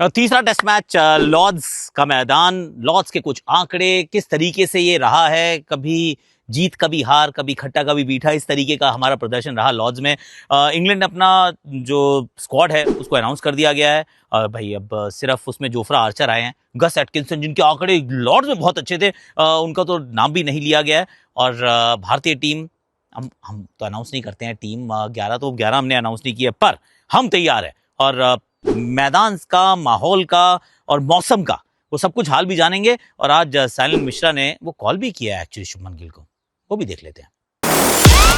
तीसरा test match Lord's का मैदान, लॉर्ड्स के कुछ आंकड़े, किस तरीके से ये रहा है, कभी जीत कभी हार, कभी खट्टा कभी मीठा, इस तरीके का हमारा प्रदर्शन रहा लॉर्ड्स में। इंग्लैंड ने अपना जो स्क्वाड है उसको अनाउंस कर दिया गया है। भाई अब सिर्फ उसमें जोफ्रा आर्चर आए हैं, गस एटकिंसन जिनके आंकड़े लॉर्ड्स में बहुत अच्छे थे, उनका तो नाम भी नहीं लिया गया है। और भारतीय टीम, हम तो अनाउंस नहीं करते हैं टीम 11, तो 11 हमने अनाउंस नहीं किया, पर हम तैयार है। और मैदान का, माहौल का और मौसम का वो सब कुछ हाल भी जानेंगे। और आज साइलेंट मिश्रा ने वो कॉल भी किया है एक्चुअली शुभमन गिल को, वो भी देख लेते हैं।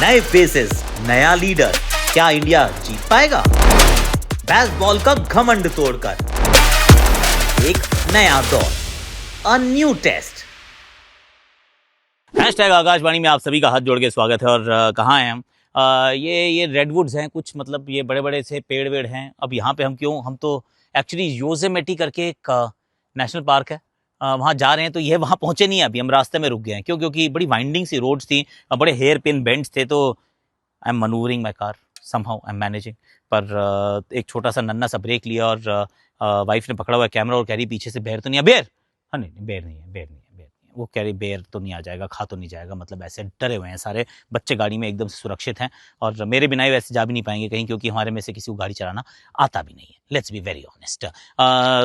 नए फेसेस, नया लीडर, क्या इंडिया जीत पाएगा? बेसबॉल का घमंड तोड़कर एक नया दौर, a new test. Hashtag Akashvani में आप सभी का हाथ जोड़ के स्वागत है। और कहाँ हैं हम? ये रेडवुड्स हैं कुछ, मतलब ये बड़े बड़े से पेड़ वेड़ हैं। अब यहाँ पे हम क्यों, हम तो एक्चुअली योसेमिटी करके एक नेशनल पार्क है, वहाँ जा रहे हैं। तो ये वहाँ पहुँचे नहीं है अभी, हम रास्ते में रुक गए हैं। क्यों? क्योंकि बड़ी वाइंडिंग सी रोड्स थी, बड़े हेयर पिन बेंड्स थे। तो I M manoeuvring my car, somehow I am managing. पर एक छोटा सा नन्ना सा ब्रेक लिया और वाइफ ने पकड़ा हुआ कैमरा और कह रही पीछे से बेर तो नहीं है? बेर? हाँ नहीं, बेर नहीं है, बेर नहीं है, बेर नहीं है। वो कह रही बेर तो नहीं आ जाएगा, खा तो नहीं जाएगा, मतलब ऐसे डरे हुए हैं सारे बच्चे, गाड़ी में एकदम से सुरक्षित हैं। और मेरे बिना ही वैसे जा भी नहीं पाएंगे कहीं, क्योंकि हमारे में से किसी को गाड़ी चलाना आता भी नहीं है, लेट्स बी वेरी ऑनेस्ट।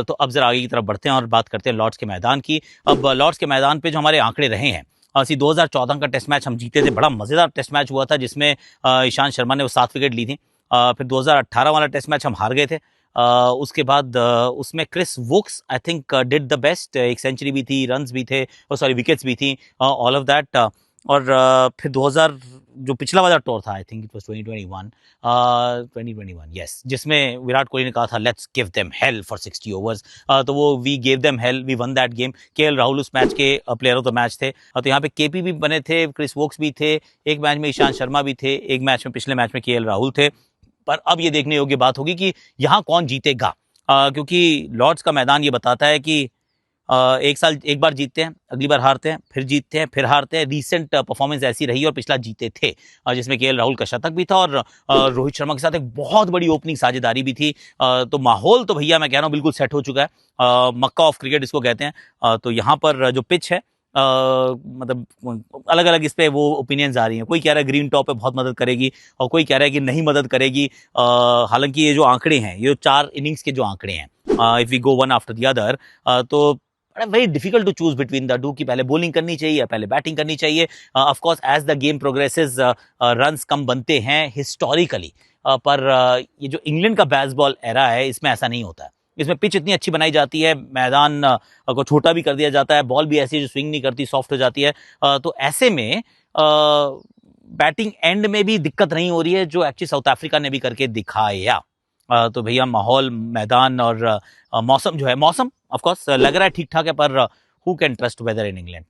तो अब जरा आगे की तरफ बढ़ते हैं और बात करते हैं लॉर्ड्स के मैदान की। अब लॉर्ड्स के मैदान पे जो हमारे आंकड़े रहे हैं, 2014 का टेस्ट मैच हम जीते थे, बड़ा मजेदार टेस्ट मैच हुआ था, जिसमें ईशांत शर्मा ने वो 7 विकेट ली थी। फिर 2018 वाला टेस्ट मैच हम हार गए थे। उसके बाद उसमें Chris Woakes I think did the best, एक सेंचुरी भी थी, रन्स भी थे, और सॉरी विकेट्स भी थी, ऑल ऑफ दैट। और फिर 2000 जो पिछला वाला टूर था, I think it was 2021 yes, जिसमें विराट कोहली ने कहा था let's give them hell for 60 overs. तो वो we gave them hell, we won that game. KL Rahul उस मैच के प्लेयर ऑफ द मैच थे। तो यहाँ पे केपी भी बने थे, क्रिस वोक्स भी थे, एक मैच में ईशांत शर्मा भी थे, एक मैच में, पिछले मैच में केएल राहुल थे। पर अब ये देखने योग्य बात होगी कि यहाँ कौन जीतेगा, क्योंकि लॉर्ड्स का मैदान ये बताता है कि एक साल एक बार जीतते हैं, अगली बार हारते हैं, फिर जीतते हैं, फिर हारते हैं। रीसेंट परफॉर्मेंस ऐसी रही और पिछला जीते थे, जिसमें केएल राहुल का शतक भी था और रोहित शर्मा के साथ एक बहुत बड़ी ओपनिंग साझेदारी भी थी। तो माहौल तो भैया मैं कह रहा हूँ बिल्कुल सेट हो चुका है। मक्का ऑफ क्रिकेट इसको कहते हैं। तो यहाँ पर जो पिच है, मतलब अलग अलग इस पे वो ओपिनियंस आ रही हैं। कोई कह रहा है ग्रीन टॉप पे बहुत मदद करेगी और कोई कह रहा है कि नहीं मदद करेगी। हालांकि ये जो आंकड़े हैं, ये 4 इनिंग्स के जो आंकड़े हैं, if we go one after the other, तो very difficult to choose between the two कि पहले बॉलिंग करनी चाहिए या पहले बैटिंग करनी चाहिए। Of course as the game progresses runs कम बनते हैं हिस्टोरिकली, पर ये जो इंग्लैंड का बेसबॉल एरा है, इसमें ऐसा नहीं होता है। इसमें पिच इतनी अच्छी बनाई जाती है, मैदान को छोटा भी कर दिया जाता है, बॉल भी ऐसी जो स्विंग नहीं करती, सॉफ्ट हो जाती है। तो ऐसे में बैटिंग एंड में भी दिक्कत नहीं हो रही है, जो एक्चुअली साउथ अफ्रीका ने भी करके दिखाया। तो भैया माहौल, मैदान और मौसम जो है, मौसम ऑफ कोर्स लग रहा है ठीक ठाक है, पर who can trust weather in England?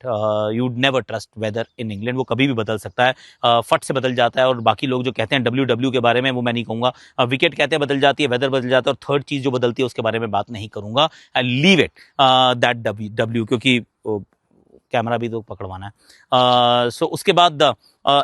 You never trust weather in England, वो कभी भी बदल सकता है, फट से बदल जाता है। और बाकी लोग जो कहते हैं डब्ल्यू के बारे में, वो मैं नहीं कहूँगा। विकेट कहते हैं बदल जाती है, वेदर बदल जाता है, और थर्ड चीज़ जो बदलती है उसके बारे में बात नहीं करूँगा। I leave it that W, क्योंकि कैमरा भी तो पकड़वाना है। सो उसके बाद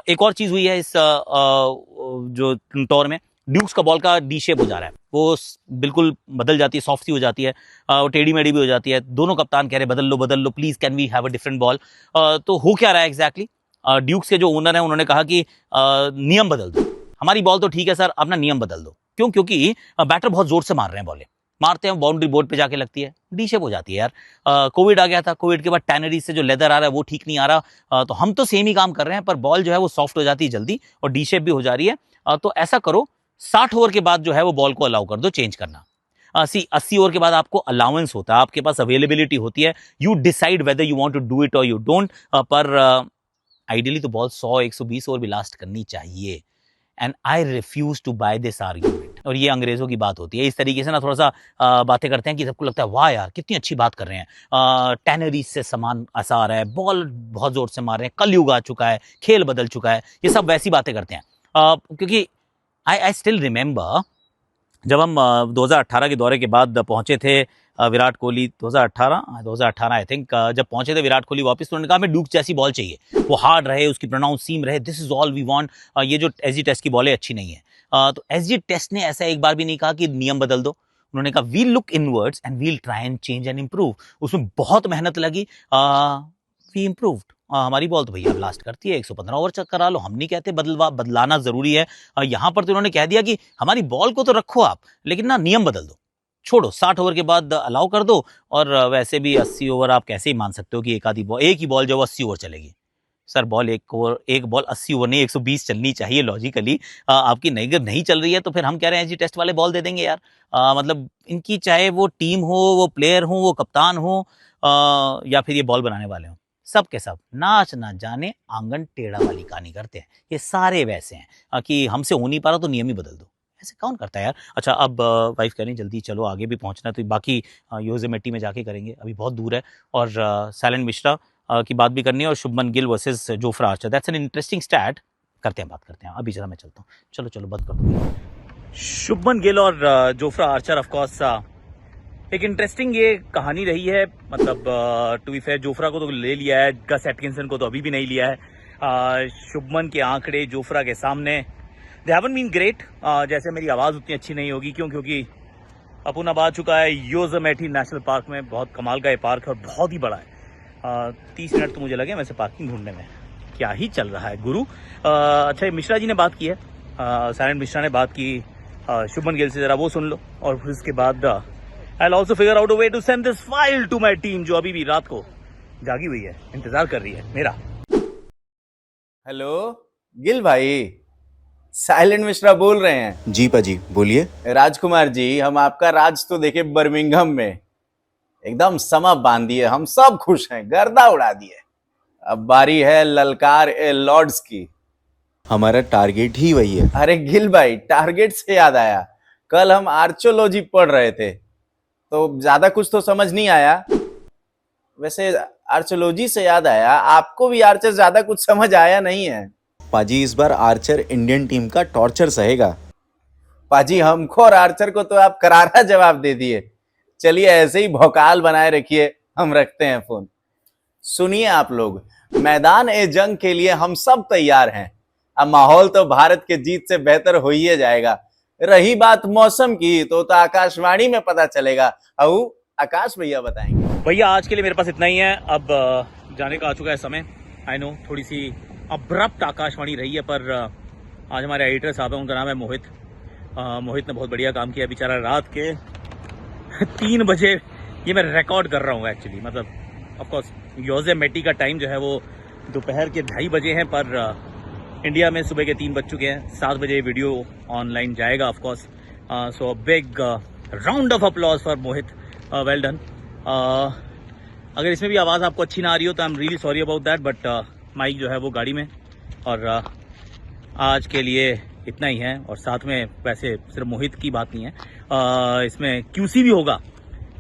एक और चीज़ हुई है इस जो टूर में, ड्यूक्स का बॉल का डी शेप हो जा रहा है, वो बिल्कुल बदल जाती है, सॉफ्ट सी हो जाती है, वो टेढ़ी मेढ़ी भी हो जाती है। दोनों कप्तान कह रहे बदल लो please, can we have a different ball? तो हो क्या रहा है एग्जैक्टली? ड्यूक्स के जो ओनर हैं उन्होंने कहा कि नियम बदल दो, हमारी बॉल तो ठीक है सर, अपना नियम बदल दो। क्यों? क्योंकि बैटर बहुत जोर से मार रहे हैं, बॉलें मारते हैं, बाउंड्री बोर्ड पे जाके लगती है, डी शेप हो जाती है यार। कोविड आ गया था, कोविड के बाद टैनरी से जो लेदर आ रहा है वो ठीक नहीं आ रहा। तो हम तो सेम ही काम कर रहे हैं, पर बॉल जो है वो सॉफ्ट हो जाती है जल्दी और डी शेप भी हो जा रही है। तो ऐसा करो, 60 ओवर के बाद जो है वो बॉल को अलाउ कर दो चेंज करना। 80 ओवर के बाद आपको अलाउंस होता है, आपके पास अवेलेबिलिटी होती है, you decide whether you want to do it और यू डोंट। पर आइडियली तो बॉल 100-120 ओवर भी लास्ट करनी चाहिए, and I refuse to buy this argument. और ये अंग्रेजों की बात होती है, इस तरीके से ना थोड़ा सा बातें करते हैं कि सबको लगता है वाह यार कितनी अच्छी बात कर रहे हैं, टैनरीज से सामान ऐसा आ रहा है, बॉल बहुत जोर से मार रहे हैं, कलयुग आ चुका है, खेल बदल चुका है, ये सब वैसी बातें करते हैं। क्योंकि आई स्टिल रिमेंबर जब हम 2018 के दौरे के बाद पहुंचे थे, विराट कोहली 2018 आई थिंक, जब पहुंचे थे विराट कोहली वापस, तो उन्होंने कहा हमें ड्यूक जैसी बॉल चाहिए, वो हार्ड रहे, उसकी प्रोनाउंस सीम रहे, this is all we want. ये जो एसजी टेस्ट की बॉलें अच्छी नहीं है। तो एसजी टेस्ट ने ऐसा एक बार भी नहीं कहा कि नियम बदल दो, उन्होंने कहा we'll look inwards and we'll try and change and improve. उसमें बहुत मेहनत लगी, वी इम्प्रूव्ड। हमारी बॉल तो भैया ब्लास्ट करती है, 115 ओवर चेक करा लो, हम नहीं कहते बदलाना जरूरी है। यहाँ पर तो उन्होंने कह दिया कि हमारी बॉल को तो रखो आप, लेकिन ना नियम बदल दो, छोड़ो 60 ओवर के बाद अलाउ कर दो। और वैसे भी 80 ओवर आप कैसे ही मान सकते हो कि एक ही बॉल जो 80 ओवर चलेगी। सर बॉल एक बॉल 80 ओवर नहीं 120 चलनी चाहिए लॉजिकली। आपकी नहीं चल रही है तो फिर हम कह रहे हैं जी टेस्ट वाले बॉल दे देंगे यार। मतलब इनकी चाहे वो टीम हो, वो प्लेयर हो, वो कप्तान हो, या फिर ये बॉल बनाने वाले हो, सब के सब नाच ना जाने आंगन टेढ़ा वाली कहानी करते हैं। ये सारे वैसे हैं कि हमसे हो नहीं पा रहा तो नियम ही बदल दो। ऐसे कौन करता है यार। अच्छा अब वाइफ कह रही जल्दी चलो आगे भी पहुंचना है, तो बाकी योसेमिटी में जाके करेंगे, अभी बहुत दूर है। और साइलेंट मिश्रा की बात भी करनी है, और Shubman Gill versus Jofra Archer, that's an interesting stat. बात करते हैं अभी, जरा मैं चलता हूँ, चलो बंद कर दो। शुभमन गिल और जोफ्रा आर्चर ऑफ कोर्स एक इंटरेस्टिंग ये कहानी रही है। मतलब टू बी फेयर जोफ्रा को तो ले लिया है, गस एटकिंसन को तो अभी भी नहीं लिया है। शुभमन के आंकड़े जोफ्रा के सामने, दे हैवंट बीन ग्रेट। जैसे मेरी आवाज़ उतनी अच्छी नहीं होगी, क्योंकि अपुन अब आ चुका है योसेमिटी नेशनल पार्क में। बहुत कमाल का ये पार्क है और बहुत ही बड़ा है। 30 मिनट तो मुझे लगे वैसे पार्किंग ढूंढने में। क्या ही चल रहा है गुरु। अच्छा मिश्रा जी ने बात की है, साइलेंट मिश्रा ने बात की शुभमन गिल से, जरा वो सुन लो, और फिर उसके बाद I will also figure out a way to send this file to my team, जो अभी भी रात को जागी हुई है, इंतजार कर रही है मेरा। हेलो गिल भाई, साइलेंट मिश्रा बोल रहे हैं। जी पाजी बोलिए। राजकुमार जी, हम आपका राज तो देखे बर्मिंघम में, एकदम समा बांध दिए, हम सब खुश हैं, गर्दा उड़ा दिए। अब बारी है ललकार ए लॉर्ड्स की। हमारा टारगेट ही वही है। अरे गिल भाई, टारगेट से याद आया, कल हम आर्चोलॉजी पढ़ रहे थे तो ज्यादा कुछ तो समझ नहीं आया। वैसे आर्चोलॉजी से याद आया, आपको भी आर्चर ज्यादा कुछ समझ आया नहीं है। पाजी इस बार आर्चर इंडियन टीम का टॉर्चर सहेगा। पाजी हमको और आर्चर को तो आप करारा जवाब दे दिए। चलिए ऐसे ही भौकाल बनाए रखिए, हम रखते हैं फोन। सुनिए आप लोग, मैदान ए जंग के लिए हम सब तैयार हैं। अब माहौल तो भारत के जीत से बेहतर हो ही जाएगा। रही बात मौसम की तो आकाशवाणी में पता चलेगा। आकाश भैया बताएंगे। भैया आज के लिए मेरे पास इतना ही है, अब जाने का आ चुका है समय। आई नो थोड़ी सी अब्रप्ट आकाशवाणी रही है, पर आज हमारे एडिटर साहब हैं, उनका नाम है मोहित। मोहित ने बहुत बढ़िया काम किया। बेचारा रात के 3 बजे, ये मैं रिकॉर्ड कर रहा हूँ एक्चुअली, मतलब ऑफकोर्स योसेमिटी का टाइम जो है वो दोपहर के 2:30 बजे हैं, पर इंडिया में सुबह के 3 बज चुके हैं। 7 बजे वीडियो ऑनलाइन जाएगा of course. So big round of applause for Mohit, well done. अगर इसमें भी आवाज़ आपको अच्छी ना आ रही हो तो I am really sorry about that, but mike जो है वो गाड़ी में। और आज के लिए इतना ही है। और साथ में वैसे सिर्फ मोहित की बात नहीं है, इसमें क्यूसी भी होगा।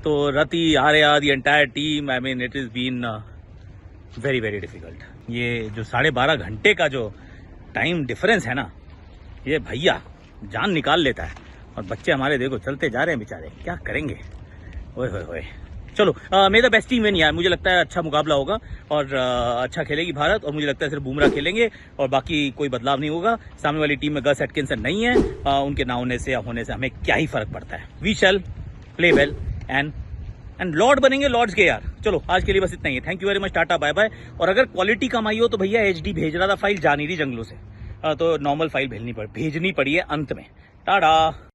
तो Rati Arya, the entire team, I mean it is been very very difficult. ये जो 12.5 घंटे का जो टाइम डिफरेंस है ना, ये भैया जान निकाल लेता है। और बच्चे हमारे देखो चलते जा रहे हैं बेचारे, क्या करेंगे। ओए होए होए। चलो मेरा बेस्ट टीम विन यार, मुझे लगता है अच्छा मुकाबला होगा और अच्छा खेलेगी भारत। और मुझे लगता है सिर्फ बुमराह खेलेंगे और बाकी कोई बदलाव नहीं होगा। सामने वाली टीम में गस एटकिंसन नहीं है, उनके ना होने से या होने से हमें क्या ही फर्क पड़ता है। We shall play well and lord बनेंगे लॉर्ड्स के यार। चलो आज के लिए बस इतना ही है। Thank you very much, tata bye bye. और अगर क्वालिटी कम आई हो तो भैया HD भेज रहा था फाइल, जा नहीं रही जंगलों से, तो नॉर्मल फाइल भेजनी पड़ी है अंत में। टाटा।